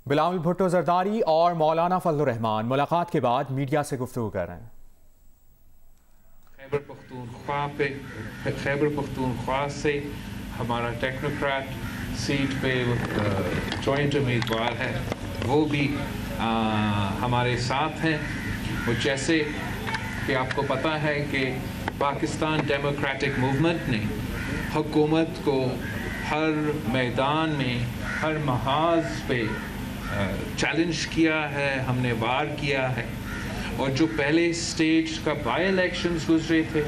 بلاول بھٹو زرداری اور مولانا فضل الرحمان ملاقات کے بعد میڈیا سے گفتگو کر رہے ہیں۔ خیبر پختونخوا سے ہمارا ٹیکنوکریٹ سیٹ پہ جوائنٹ امیدوار ہے، وہ بھی ہمارے ساتھ ہیں۔ وہ جیسے کہ آپ کو پتہ ہے کہ پاکستان ڈیموکریٹک موومنٹ نے حکومت کو ہر میدان میں ہر محاذ پہ چیلنج کیا ہے، ہم نے وار کیا ہے، اور جو پہلے سٹیج کا بائی الیکشنز گزرے تھے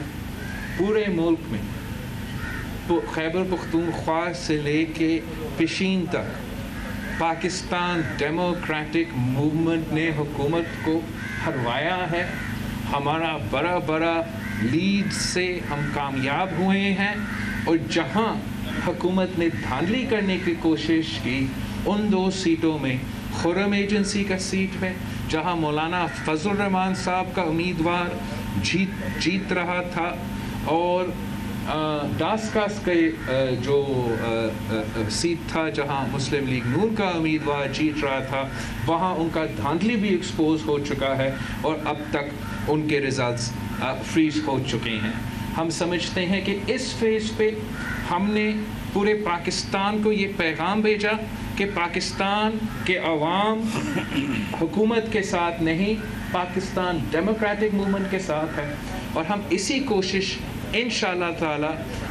پورے ملک میں، خیبر پختونخوا سے لے کے پشین تک پاکستان ڈیموکریٹک موومنٹ نے حکومت کو ہروایا ہے۔ ہمارا بڑا لیڈ سے ہم کامیاب ہوئے ہیں، اور جہاں حکومت نے دھاندلی کرنے کی کوشش کی ان 2 سیٹوں میں، خرم ایجنسی کا سیٹ میں جہاں مولانا فضل الرحمان صاحب کا امیدوار جیت رہا تھا، اور ڈاسکاس کے جو سیٹ تھا جہاں مسلم لیگ نون کا امیدوار جیت رہا تھا، وہاں ان کا دھاندلی بھی ایکسپوز ہو چکا ہے، اور اب تک ان کے ریزلٹس فریز ہو چکے ہیں۔ ہم سمجھتے ہیں کہ اس فیز پہ ہم نے پورے پاکستان کو یہ پیغام بھیجا کہ پاکستان کے عوام حکومت کے ساتھ نہیں، پاکستان ڈیموکریٹک موومنٹ کے ساتھ ہے، اور ہم اسی کوشش انشاءاللہ تعالی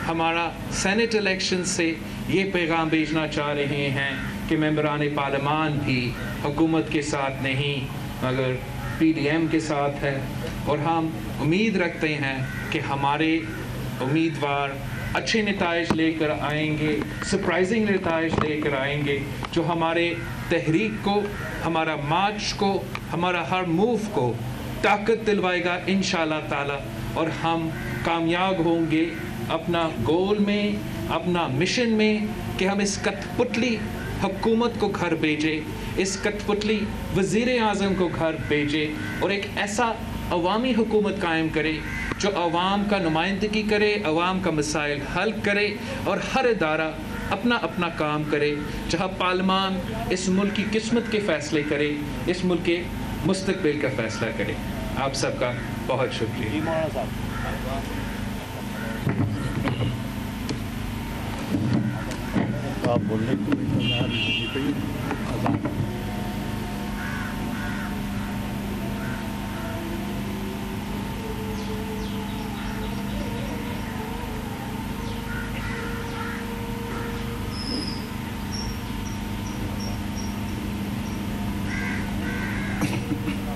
ہمارا سینٹ الیکشن سے یہ پیغام بھیجنا چاہ رہے ہیں کہ ممبران پارلیمان بھی حکومت کے ساتھ نہیں مگر پی ڈی ایم کے ساتھ ہے، اور ہم امید رکھتے ہیں کہ ہمارے امیدوار اچھے نتائج لے کر آئیں گے، سرپرائزنگ نتائج لے کر آئیں گے، جو ہمارے تحریک کو، ہمارا مارچ کو، ہمارا ہر موو کو طاقت دلوائے گا انشاءاللہ تعالی، اور ہم کامیاب ہوں گے اپنا گول میں، اپنا مشن میں، کہ ہم اس کٹ پتلی حکومت کو گھر بھیجے، اس کٹ پتلی وزیر اعظم کو گھر بھیجے، اور ایک ایسا عوامی حکومت قائم کرے جو عوام کا نمائندگی کرے، عوام کا مسائل حل کرے، اور ہر ادارہ اپنا اپنا کام کرے، جہاں پارلیمان اس ملک کی قسمت کے فیصلے کرے، اس ملک کے مستقبل کا فیصلہ کرے۔ آپ سب کا بہت شکریہ۔ آپ بولنے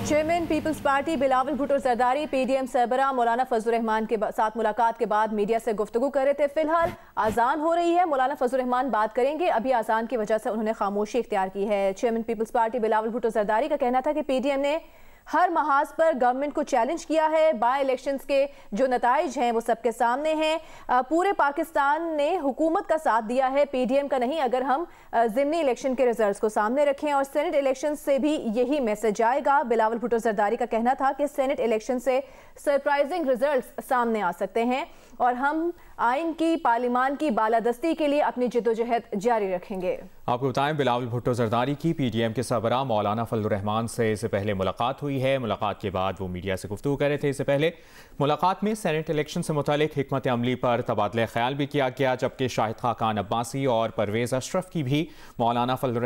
chairman Peoples Party Bilawal Bhutto Zardari P D M سربراہ مولانا فضل الرحمان کے ساتھ ملاقات کے بعد میڈیا سے گفتگو کر رہے تھے۔ فی الحال اذان ہو رہی ہے، مولانا فضل الرحمان بات کریں گے، ابھی اذان کی وجہ سے انہوں نے خاموشی اختیار کی ہے۔ Chairman Peoples Party Bilawal Bhutto Zardari کا کہنا تھا کہ پی ڈی ایم نے ہر محاذ پر گورنمنٹ کو چیلنج کیا ہے، بائی الیکشنز کے جو نتائج ہیں وہ سب کے سامنے ہیں، پورے پاکستان نے حکومت کا ساتھ دیا ہے، پی ڈی ایم کا نہیں، اگر ہم ضمنی الیکشن کے ریزلٹس کو سامنے رکھیں، اور سینٹ الیکشن سے بھی یہی میسج آئے گا۔ بلاول بھٹو زرداری کا کہنا تھا کہ سینٹ الیکشن سے سرپرائزنگ ریزلٹس سامنے آ سکتے ہیں، اور ہم آئین کی، پارلیمان کی بالادستی کے لیے اپنی جدوجہد جاری رکھیں گے۔ آپ کو بتائیں بلاول بھٹو زرداری کی پی ڈی ایم کے سربراہ مولانا فضل الرحمان سے اس سے پہلے ملاقات ہوئی ہے۔ ملاقات کے بعد وہ میڈیا سے گفتگو کر رہے تھے۔ اس سے پہلے ملاقات میں سینٹ الیکشن سے متعلق حکمت عملی پر تبادلہ خیال بھی کیا گیا، جبکہ شاہد خاقان عباسی اور پرویز اشرف کی بھی مولانا فضل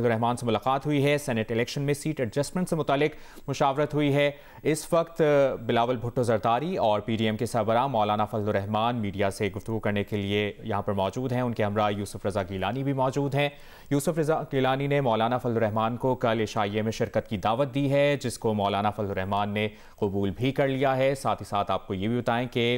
الرحمان سے ملاقات ہوئی ہے۔ سینٹ الیکشن میں سیٹ ایڈجسٹمنٹ سے متعلق مشاورت ہوئی ہے۔ اس وقت بلاول بھٹو زرداری اور پی ڈی ایم کے سربراہ مولانا فضل الرحمان میڈیا سے گفتگو کرنے کے لیے یہاں پر موجود ہیں۔ ان کے ہمراہ یوسف رضا گیلانی بھی موجود ہیں۔ یوسف رضا گیلانی نے مولانا فضل الرحمان کو کل عشائیے میں شرکت کی دعوت دی ہے، جس کو مولانا فضل الرحمان نے قبول بھی کر لیا ہے۔ ساتھ ہی ساتھ آپ کو یہ بھی بتائیں کہ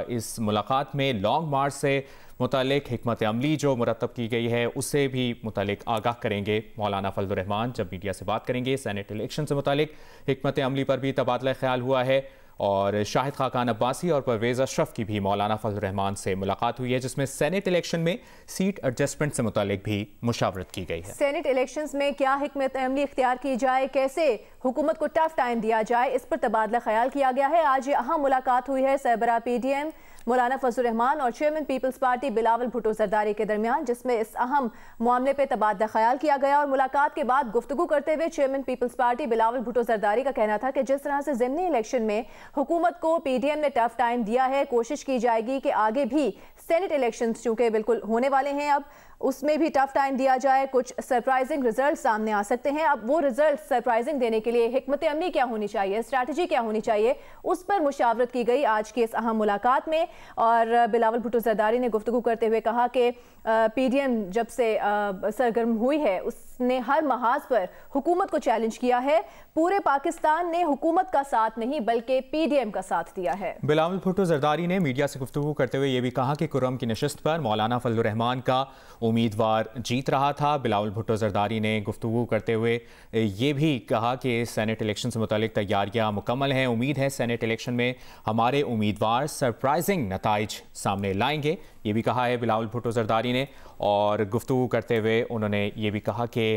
اس ملاقات میں لانگ مارچ سے متعلق حکمت عملی جو مرتب کی گئی ہے اسے بھی متعلق آگاہ کریں گے مولانا فضل الرحمان جب میڈیا سے بات کریں گے۔ سینٹ الیکشن سے متعلق حکمت عملی پر بھی تبادلہ خیال ہوا ہے، اور شاہد خاقان عباسی اور پرویز اشرف کی بھی مولانا فضل الرحمان سے ملاقات ہوئی ہے، جس میں سینٹ الیکشن میں سیٹ ایڈجسٹمنٹ سے متعلق بھی مشاورت کی گئی ہے۔ سینٹ الیکشنز میں کیا حکمت عملی اختیار کی جائے، کیسے حکومت کو ٹف ٹائم دیا جائے، اس پر تبادلہ خیال کیا گیا ہے۔ آج یہ اہم ملاقات ہوئی ہے سربراہ پی ڈی ایم مولانا فضل الرحمان اور chairman Peoples Party Bilawal Bhutto Zardari کے درمیان، جس میں اس اہم معاملے پہ تبادلہ خیال کیا گیا۔ اور ملاقات کے بعد گفتگو کرتے ہوئے chairman Peoples Party Bilawal Bhutto Zardari کا کہنا تھا کہ جس طرح سے ضمنی الیکشن میں حکومت کو پی ڈی ایم نے ٹف ٹائم دیا ہے، کوشش کی جائے گی کہ آگے بھی سینٹ الیکشنز چونکہ بالکل ہونے والے ہیں، اب اس میں بھی ٹف ٹائم دیا جائے، کچھ سرپرائزنگ ریزلٹ سامنے آ سکتے ہیں۔ اب وہ ریزلٹ سرپرائزنگ دینے کے لیے حکمت عملی کیا ہونی چاہیے، اسٹریٹجی کیا ہونی چاہیے، اس پر مشاورت کی گئی آج کی اس اہم ملاقات میں۔ اور بلاول بھٹو زرداری نے گفتگو کرتے ہوئے کہا کہ پی ڈی ایم جب سے سرگرم ہوئی ہے اس نے ہر محاذ پر حکومت کو چیلنج کیا ہے، پورے پاکستان نے حکومت کا ساتھ نہیں بلکہ پی ڈی ایم کا ساتھ دیا ہے۔ بلاول بھٹو زرداری نے میڈیا سے گفتگو کرتے ہوئے یہ بھی کہا کہ کرم کی نشست پر مولانا فضل الرحمان کا امیدوار جیت رہا تھا۔ بلاول بھٹو زرداری نے گفتگو کرتے ہوئے یہ بھی کہا کہ سینٹ الیکشن سے متعلق تیاریاں مکمل ہیں، امید ہے سینٹ الیکشن میں ہمارے امیدوار سرپرائزنگ نتائج سامنے لائیں گے، یہ بھی کہا ہے بلاول بھٹو زرداری نے۔ اور گفتگو کرتے ہوئے انہوں نے یہ بھی کہا کہ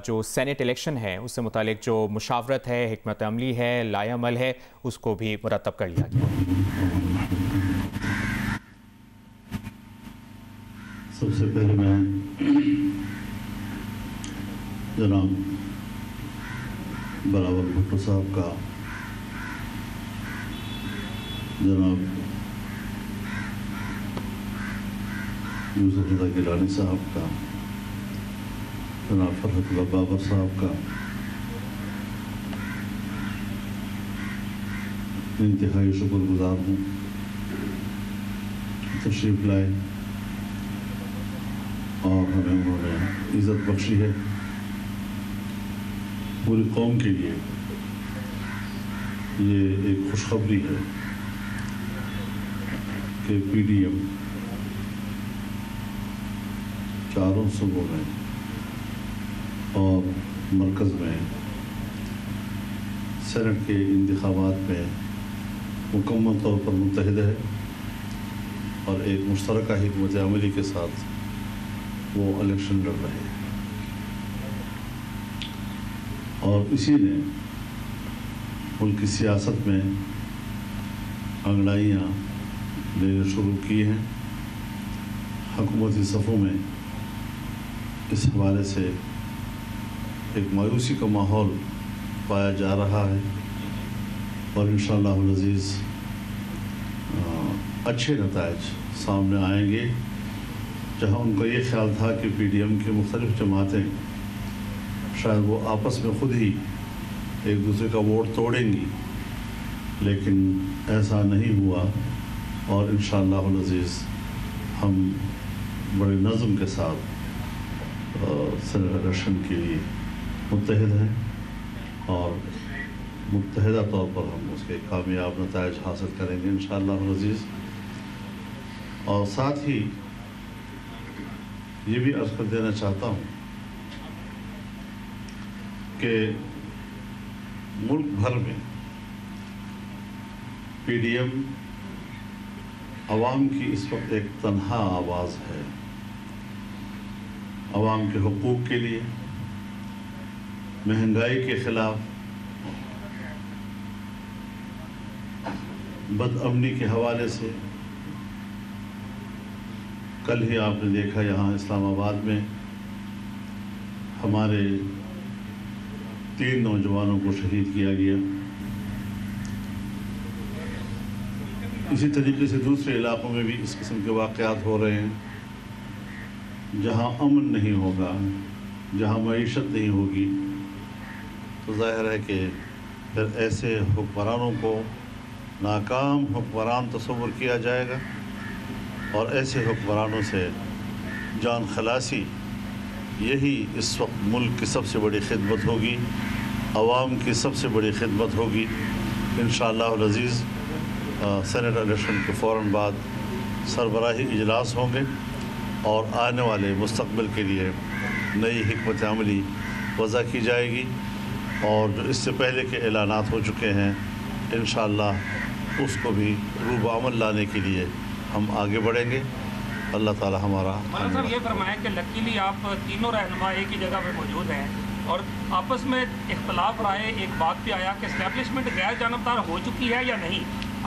جو سینٹ الیکشن ہے اس سے متعلق جو مشاورت ہے، حکمت عملی ہے، لائحہ عمل ہے، اس کو بھی مرتب کر لیا گیا۔ سب سے پہلے میں جناب بلاول بھٹو صاحب کا، جناب یوسف رضا گیلانی صاحب کا، جناب فرحت اللہ بابر صاحب کا انتہائی شکر گزار ہوں، تشریف لائے اور ہمیں انہوں نے عزت بخشی ہے۔ پوری قوم کے لیے یہ ایک خوشخبری ہے کہ پی ڈی ایم چاروں صوبوں میں اور مرکز میں سینٹ کے انتخابات میں مکمل طور پر متحد ہے اور ایک مشترکہ حکمت عملی کے ساتھ وہ الیکشن لڑ رہے ہیں۔ اور اسی نے ملک کی سیاست میں انگڑائیاں لینے شروع کی ہیں۔ حکومتی صفوں میں اس حوالے سے ایک مایوسی کا ماحول پایا جا رہا ہے اور انشاءاللہ العزیز اچھے نتائج سامنے آئیں گے۔ جہاں ان کا یہ خیال تھا کہ پی ڈی ایم کی مختلف جماعتیں شاید وہ آپس میں خود ہی ایک دوسرے کا ووٹ توڑیں گی، لیکن ایسا نہیں ہوا اور انشاءاللہ العزیز ہم بڑے نظم کے ساتھ سینٹ الیکشن کے لیے متحد ہیں اور متحدہ طور پر ہم اس کے کامیاب نتائج حاصل کریں گے انشاءاللہ العزیز۔ اور ساتھ ہی یہ بھی عرض کر دینا چاہتا ہوں کہ ملک بھر میں پی ڈی ایم عوام کی اس وقت ایک تنہا آواز ہے، عوام کے حقوق کے لیے، مہنگائی کے خلاف، بد امنی کے حوالے سے۔ کل ہی آپ نے دیکھا یہاں اسلام آباد میں ہمارے 3 نوجوانوں کو شہید کیا گیا۔ اسی طریقے سے دوسرے علاقوں میں بھی اس قسم کے واقعات ہو رہے ہیں۔ جہاں امن نہیں ہوگا، جہاں معیشت نہیں ہوگی، تو ظاہر ہے کہ پھر ایسے حکمرانوں کو ناکام حکمران تصور کیا جائے گا اور ایسے حکمرانوں سے جان خلاصی یہی اس وقت ملک کی سب سے بڑی خدمت ہوگی، عوام کی سب سے بڑی خدمت ہوگی۔ انشاءاللہ العزیز سینٹ الیکشن کے فوراً بعد سربراہی اجلاس ہوں گے اور آنے والے مستقبل کے لیے نئی حکمت عملی وضع کی جائے گی، اور جو اس سے پہلے کے اعلانات ہو چکے ہیں انشاءاللہ اس کو بھی روب عمل لانے کے لیے ہم آگے بڑھیں گے۔ اللہ تعالی ہمارا صاحب یہ فرمائیں کہ لکیلی آپ تینوں رہنما ایک ہی جگہ پہ موجود ہیں اور آپس میں اختلاف رائے ایک بات پہ آیا کہ اسٹیبلشمنٹ غیر جانبدار ہو چکی ہے یا نہیں۔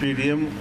PDM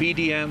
PDM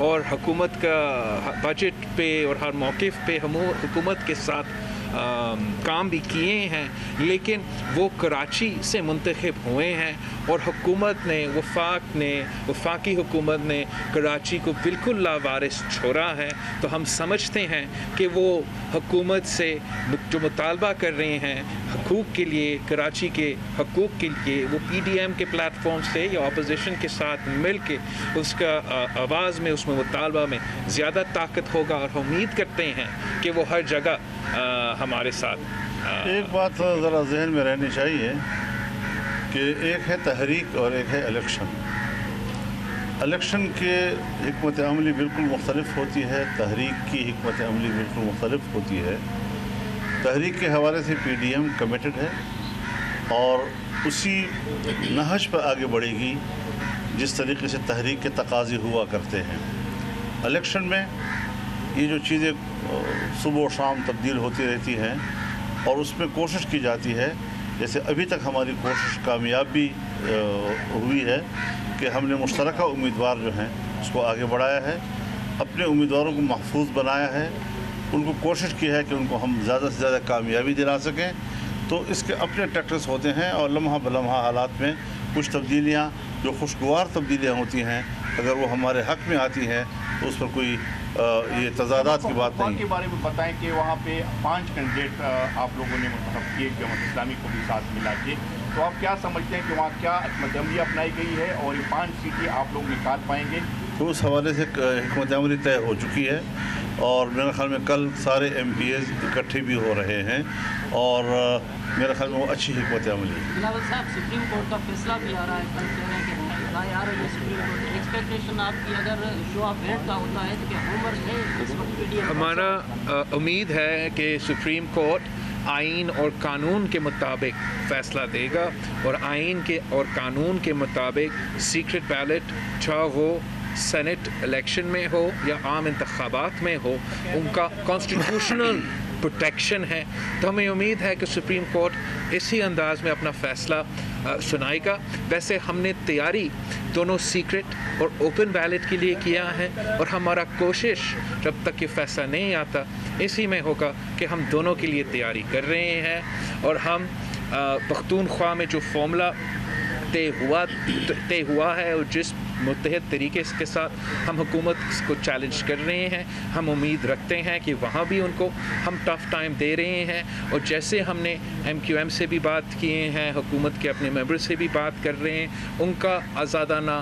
اور حکومت کا بجٹ پہ اور ہر موقف پہ حکومت کے ساتھ کام بھی کیے ہیں، لیکن وہ کراچی سے منتخب ہوئے ہیں اور حکومت نے وفاقی حکومت نے کراچی کو بالکل لاوارث چھوڑا ہے. تو ہم سمجھتے ہیں کہ وہ حکومت سے جو مطالبہ کر رہے ہیں حقوق کے لیے، کراچی کے حقوق کے لیے، وہ پی ڈی ایم کے پلیٹ فارم سے یا اپوزیشن کے ساتھ مل کے اس کا آواز میں، اس میں مطالبہ میں زیادہ طاقت ہوگا، اور ہم امید کرتے ہیں کہ وہ ہر جگہ ہمارے ساتھ. ایک بات ذرا ذہن میں رہنی چاہیے کہ ایک ہے تحریک اور ایک ہے الیکشن. الیکشن کے حکمت عملی بالکل مختلف ہوتی ہے، تحریک کی حکمت عملی بالکل مختلف ہوتی ہے. تحریک کے حوالے سے پی ڈی ایم کمیٹڈ ہے اور اسی نہج پر آگے بڑھے گی جس طریقے سے تحریک کے تقاضے ہوا کرتے ہیں. الیکشن میں یہ جو چیزیں صبح و شام تبدیل ہوتی رہتی ہیں اور اس میں کوشش کی جاتی ہے، جیسے ابھی تک ہماری کوشش کامیاب بھی ہوئی ہے کہ ہم نے مشترکہ امیدوار جو ہیں اس کو آگے بڑھایا ہے، اپنے امیدواروں کو محفوظ بنایا ہے، ان کو کوشش کی ہے کہ ان کو ہم زیادہ سے زیادہ کامیابی دلا سکیں. تو اس کے اپنے ٹیکٹس ہوتے ہیں اور لمحہ بلمحہ حالات میں کچھ تبدیلیاں جو خوشگوار تبدیلیاں ہوتی ہیں اگر وہ ہمارے حق میں آتی ہیں تو اس پر کوئی یہ تضادات کی بات نہیں. کے بارے میں بتائیں کہ وہاں پہ 5 کینڈیڈیٹ آپ لوگوں نے منتخب کیے جماعت اسلامی کو بھی ساتھ ملا کے، تو آپ کیا سمجھتے ہیں کہ وہاں کیا حکمت عملی اپنائی گئی ہے اور یہ 5 سیٹیں آپ لوگ نکال پائیں گے؟ تو اس حوالے سے حکمت عملی طے ہو چکی ہے اور میرے خیال میں کل سارے ایم پی ایز اکٹھے بھی ہو رہے ہیں اور میرے خیال میں وہ اچھی حکمت عملی ہے. بلاول صاحب، سپریم کورٹ کا فیصلہ بھی آ رہا ہے، کل کہہ رہے ہیں کہ رائے آ رہی ہے سپریم کورٹ. ایکسپیکٹیشن آپ کی اگر شو آف ہینڈ کا ہوتا ہے تو کیا ہوم ورک ہے اس وقت پی ڈی ایم؟ ہمارا امید ہے کہ سپریم کورٹ آئین اور قانون کے مطابق فیصلہ دے گا، اور آئین کے اور قانون کے مطابق سیکرٹ بیلٹ چاہے وہ سینٹ الیکشن میں ہو یا عام انتخابات میں ہو، ان کا کانسٹیٹیوشنل پروٹیکشن ہے. تو ہمیں امید ہے کہ سپریم کورٹ اسی انداز میں اپنا فیصلہ سنائے گا. ویسے ہم نے تیاری دونوں سیکرٹ اور اوپن بیلٹ کے لیے کیا ہے، اور ہمارا کوشش جب تک یہ فیصلہ نہیں آتا اسی میں ہوگا کہ ہم دونوں کے لیے تیاری کر رہے ہیں. اور ہم پختونخوا میں جو فارمولہ طے ہوا ہے اور جس متحد طریقے کے ساتھ ہم حکومت کو چیلنج کر رہے ہیں، ہم امید رکھتے ہیں کہ وہاں بھی ان کو ہم ٹف ٹائم دے رہے ہیں. اور جیسے ہم نے ایم کیو ایم سے بھی بات کیے ہیں، حکومت کے اپنے ممبر سے بھی بات کر رہے ہیں، ان کا آزادانہ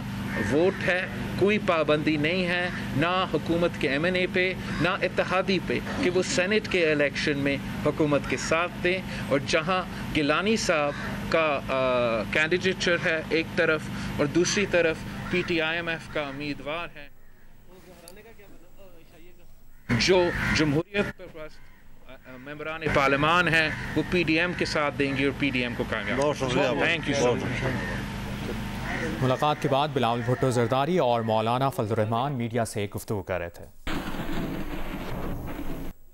ووٹ ہے، کوئی پابندی نہیں ہے نہ حکومت کے ایم این اے پہ نہ اتحادی پہ کہ وہ سینٹ کے الیکشن میں حکومت کے ساتھ دیں. اور جہاں گیلانی صاحب کا کینڈیڈیٹر ہے ایک طرف اور دوسری طرف P T I M F کا امیدوار ہے، جو جمہوریت پرست ممبران پارلیمان ہیں وہ پی ڈی ایم کے ساتھ دیں گے اور پی ڈی ایم کو کامیاب. بہت شکریہ. تھینک یو سو مچ. ملاقات کے بعد بلاول بھٹو زرداری اور مولانا فضل الرحمان میڈیا سے گفتگو کر رہے تھے.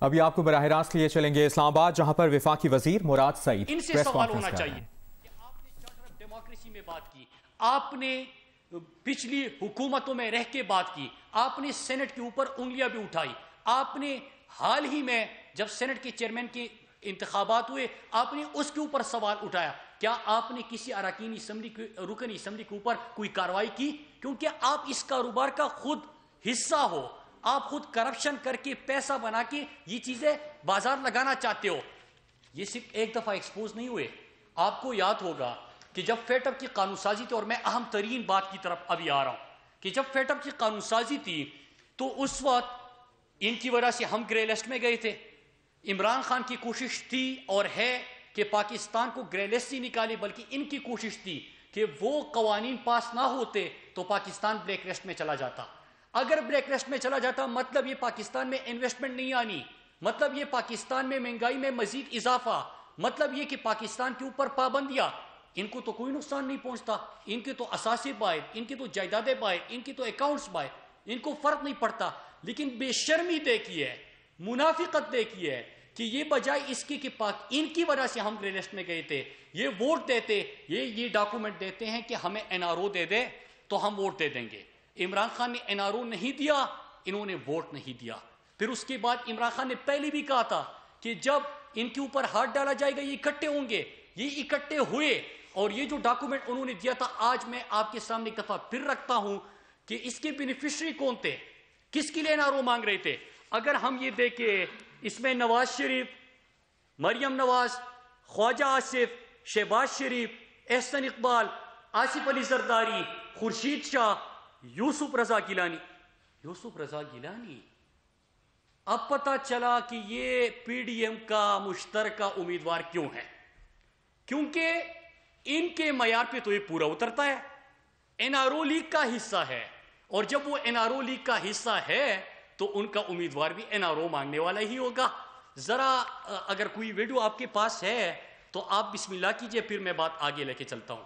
ابھی آپ کو براہ راست لیے چلیں گے اسلام آباد، جہاں پر وفاقی وزیر مراد سعید ان سے سوال ہونا چاہیے کہ آپ نے چارٹر آف ڈیموکریسی میں بات کی، آپ نے پچھلی حکومتوں میں رہ کے بات کی، آپ نے سینٹ کے اوپر انگلیاں بھی اٹھائی، آپ نے حال ہی میں جب سینٹ کے چیئرمین کے انتخابات ہوئے آپ نے اس کے اوپر سوال اٹھایا. کیا آپ نے کسی اراکین اسمبلی رکن اسمبلی کے اوپر کوئی کارروائی کی؟ کیونکہ آپ اس کاروبار کا خود حصہ ہو، آپ خود کرپشن کر کے پیسہ بنا کے یہ چیزیں بازار لگانا چاہتے ہو. یہ صرف ایک دفعہ ایکسپوز نہیں ہوئے. آپ کو یاد ہوگا کہ جب فیٹ اپ کی قانون سازی تھی، اور میں اہم ترین بات کی طرف ابھی آ رہا ہوں کہ جب فیٹ اپ کی قانون سازی تھی تو اس وقت ان کی وجہ سے ہم گرے لسٹ میں گئے تھے. عمران خان کی کوشش تھی اور ہے کہ پاکستان کو گرے لسٹ سے نکالے، بلکہ ان کی کوشش تھی کہ وہ قوانین پاس نہ ہوتے تو پاکستان بلیک لسٹ میں چلا جاتا. اگر بلیک لسٹ میں چلا جاتا مطلب یہ پاکستان میں انویسٹمنٹ نہیں آنی، مطلب یہ پاکستان میں مہنگائی میں مزید اضافہ، مطلب یہ کہ پاکستان کے اوپر پابندیاں. ان کو تو کوئی نقصان نہیں پہنچتا، ان کے تو اثاثے باہر، ان کی تو جائیدادیں باہر، ان کی تو اکاؤنٹس باہر، ان کو فرق نہیں پڑتا. لیکن بے شرمی دیکھی ہے، منافقت دیکھی ہے کہ یہ بجائے اس کی کہ ان کی وجہ سے ہم گرے لسٹ میں گئے تھے، یہ ووٹ دیتے، یہ ڈاکومنٹ دیتے ہیں کہ ہمیں این آر او دے دے تو ہم ووٹ دے دیں گے. عمران خان نے این آر او نہیں دیا انہوں نے ووٹ نہیں دیا. پھر اس کے بعد عمران خان نے پہلے بھی کہا تھا کہ جب ان کے اوپر ہاتھ ڈالا جائے گا یہ اکٹھے ہوں گے. یہ اکٹھے ہوئے اور یہ جو ڈاکومنٹ انہوں نے دیا تھا آج میں آپ کے سامنے ایک دفعہ پھر رکھتا ہوں کہ اس کے بینیفیشری کون تھے, کس کے لیے NRO مانگ رہے تھے. اگر ہم یہ دیکھیں اس میں نواز شریف, مریم نواز, خواجہ آصف, شہباز شریف, احسن اقبال, آصف علی زرداری, خورشید شاہ, یوسف رضا گیلانی. اب پتہ چلا کہ یہ PDM کا مشترکہ امیدوار کیوں ہے, کیونکہ ان کے معیار پہ تو یہ پورا اترتا ہے, NRO لیگ کا حصہ ہے, اور جب وہ NRO لیگ کا حصہ ہے تو ان کا امیدوار بھی NRO مانگنے والا ہی ہوگا. ذرا اگر کوئی ویڈیو آپ کے پاس ہے تو آپ بسم اللہ کیجئے, پھر میں بات آگے لے کے چلتا ہوں.